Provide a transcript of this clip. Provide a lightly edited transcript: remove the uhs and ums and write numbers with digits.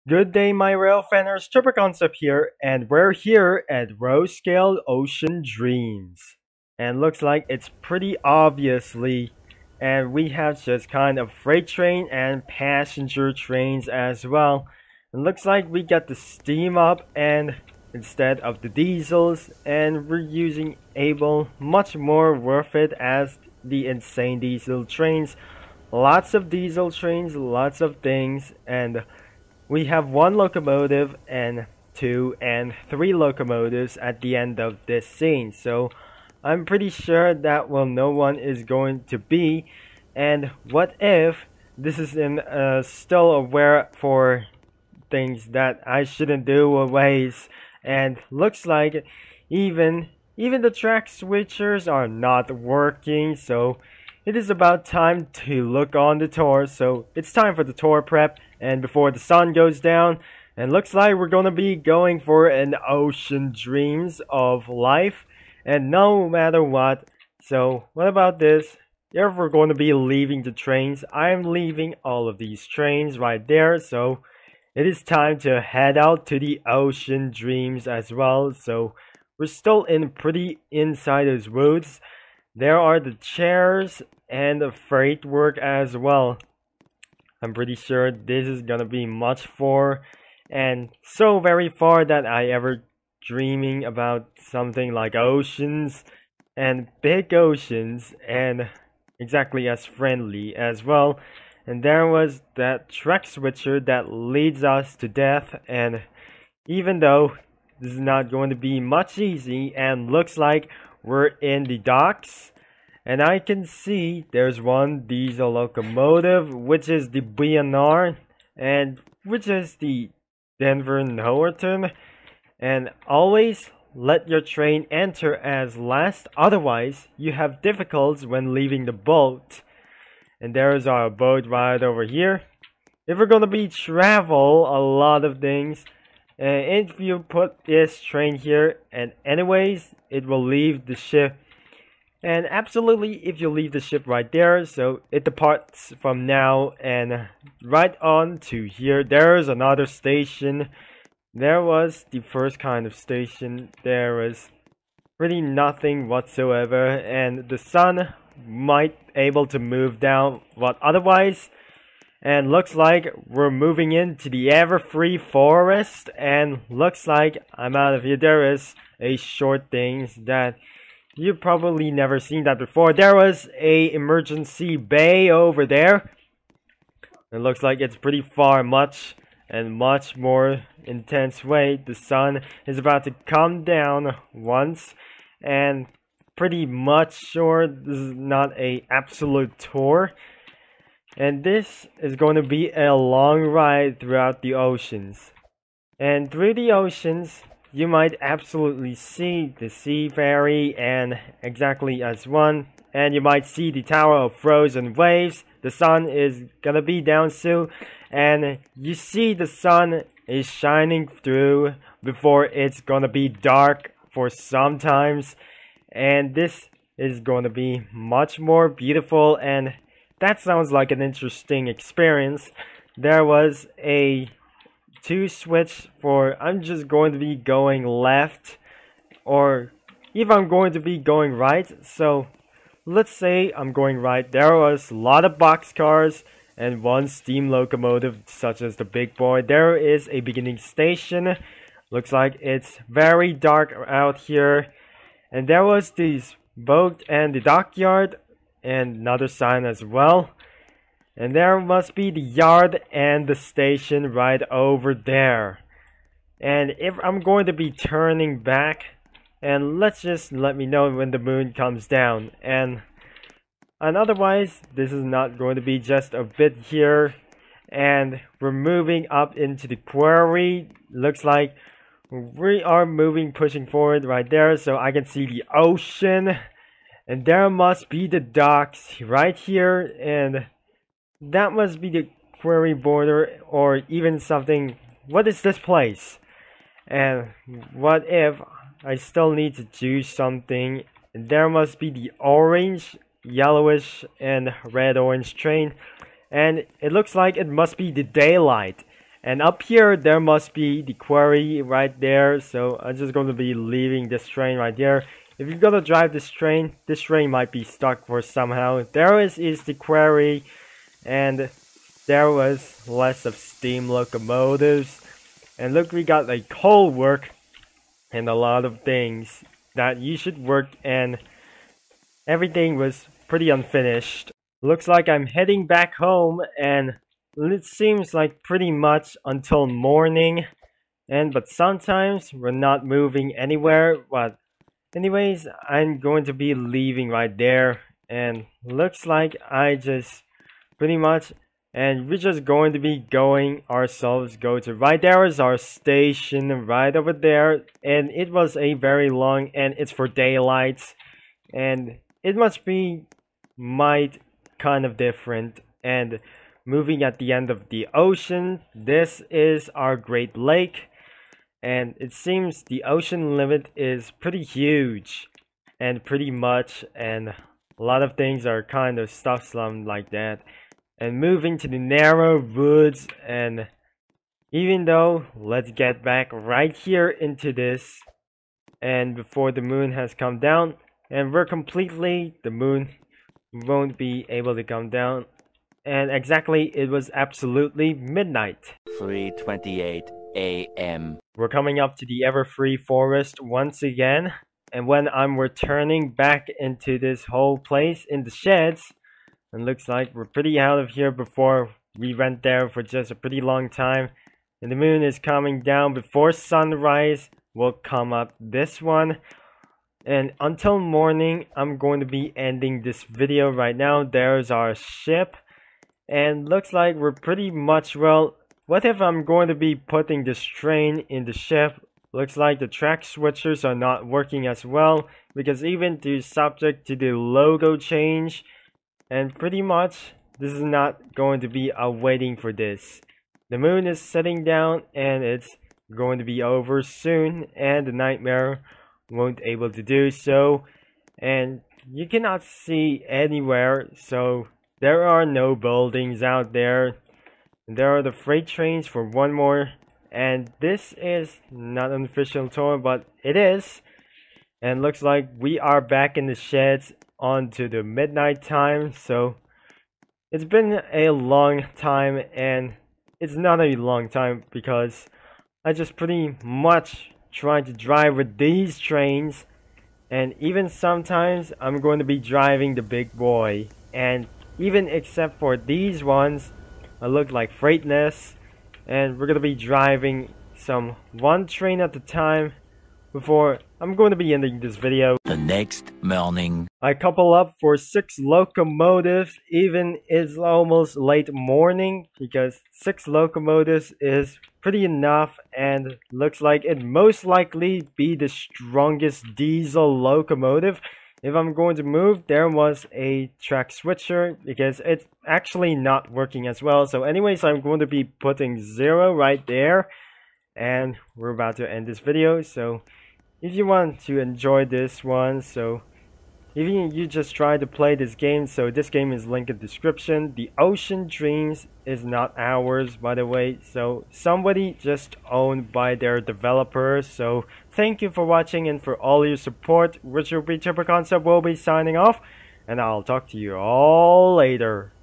Good day, my rail fanners. Chopper Concept here, and we're here at Rose Scale Ocean Dreams. And looks like it's pretty obviously, and we have just kind of freight train and passenger trains as well. It looks like we got the steam up and instead of the diesels, and we're using able much more worth it as the insane diesel trains. Lots of diesel trains, lots of things, and we have one locomotive and two and three locomotives at the end of this scene, so I'm pretty sure that no one is going to be. And what if this is in still aware for things that I shouldn't do ways, and looks like even the track switchers are not working, so it is about time to look on the tour. So it's time for the tour prep and before the sun goes down, and looks like we're gonna be going for an ocean dreams of life, and no matter what. So what about this? If we're going to be leaving the trains, I'm leaving all of these trains right there, so it is time to head out to the ocean dreams as well. So we're still in pretty inside those woods. There are the chairs and the freight work as well. I'm pretty sure this is gonna be much far, and so very far that I ever dreaming about something like oceans and big oceans and exactly as friendly as well. And there was that track switcher that leads us to death, and even though this is not going to be much easy, and looks like we're in the docks, and I can see there's one diesel locomotive, which is the BNR, and which is the Denver Norton. And always let your train enter as last, otherwise you have difficulties when leaving the boat. And there's our boat right over here. If we're gonna be travel a lot of things, and if you put this train here, and anyways, it will leave the ship. And absolutely, if you leave the ship right there, so it departs from now and right on to here. There's another station. There was the first kind of station. There was pretty nothing whatsoever, and the sun might able to move down, but otherwise, and looks like we're moving into the Everfree Forest, and looks like I'm out of here. There is a short thing that you've probably never seen that before. There was a emergency bay over there. It looks like it's pretty far, much more intense way. The sun is about to come down once, and pretty much sure this is not a absolute tour. And this is going to be a long ride throughout the oceans. And through the oceans, you might absolutely see the sea ferry and exactly as one, and you might see the tower of frozen waves. The sun is gonna be down soon, and you see the sun is shining through before it's gonna be dark for sometimes, and this is gonna be much more beautiful, and that sounds like an interesting experience. There was a to switch for I'm just going to be going left, or if I'm going to be going right. So let's say I'm going right. There was a lot of boxcars and one steam locomotive such as the big boy. There is a beginning station. Looks like it's very dark out here, and there was this boat and the dockyard and another sign as well. And there must be the yard and the station right over there. And if I'm going to be turning back, and let me know when the moon comes down. And otherwise, this is not going to be just a bit here. And we're moving up into the quarry. Looks like we are moving, pushing forward right there. So I can see the ocean. And there must be the docks right here. And that must be the quarry border, or even something. What is this place? And what if I still need to choose something? And there must be the orange, yellowish, and red-orange train. And it looks like it must be the daylight. And up here, there must be the quarry right there. So I'm just going to be leaving this train right there. If you're gonna drive this train might be stuck for somehow. There is the quarry, and there was less of steam locomotives. And look, we got like coal work and a lot of things that you should work, and everything was pretty unfinished. Looks like I'm heading back home, and it seems like pretty much until morning. But sometimes we're not moving anywhere. But anyways, I'm going to be leaving right there, and looks like I just pretty much, and we're just going to be going ourselves, go to right there is our station right over there, and it was a very long, and it's for daylight, and it must be might kind of different. And moving at the end of the ocean, this is our Great Lake. And it seems the ocean limit is pretty huge and pretty much, and a lot of things are kind of stuff like that. And moving to the narrow woods, and even though, let's get back right here into this, and before the moon has come down, and the moon won't be able to come down. And exactly, it was absolutely midnight. 3:28 a.m. We're coming up to the Everfree Forest once again, and when I'm returning back into this whole place in the sheds, and looks like we're pretty out of here before we went there for just a pretty long time, and the moon is coming down before sunrise. Will come up this one, and until morning I'm going to be ending this video right now. There's our ship, and looks like we're pretty much, well, what if I'm going to be putting this train in the ship? Looks like the track switchers are not working as well, because even the subject to the logo change, and pretty much this is not going to be waiting for this. The moon is setting down, and it's going to be over soon, and the nightmare won't able to do so, and you cannot see anywhere, so there are no buildings out there. There are the freight trains for one more, and this is not an official tour, but it is. And looks like we are back in the sheds onto the midnight time. So it's been a long time, and it's not a long time because I just pretty much try to drive with these trains, and even sometimes I'm going to be driving the big boy, and even except for these ones, I look like Freightness, and we're gonna be driving one train at a time before I'm going to be ending this video. The next morning, I couple up for 6 locomotives, even it's almost late morning, because 6 locomotives is pretty enough, and looks like it most likely be the strongest diesel locomotive. If I'm going to move, there was a track switcher because it's actually not working as well. So anyways, I'm going to be putting 0 right there, and we're about to end this video. So if you want to enjoy this one, so if you just try to play this game, so this game is linked in the description. The Ocean Dreams is not ours, by the way, so somebody just owned by their developer. So thank you for watching and for all your support. Responsibly will be signing off, and I'll talk to you all later.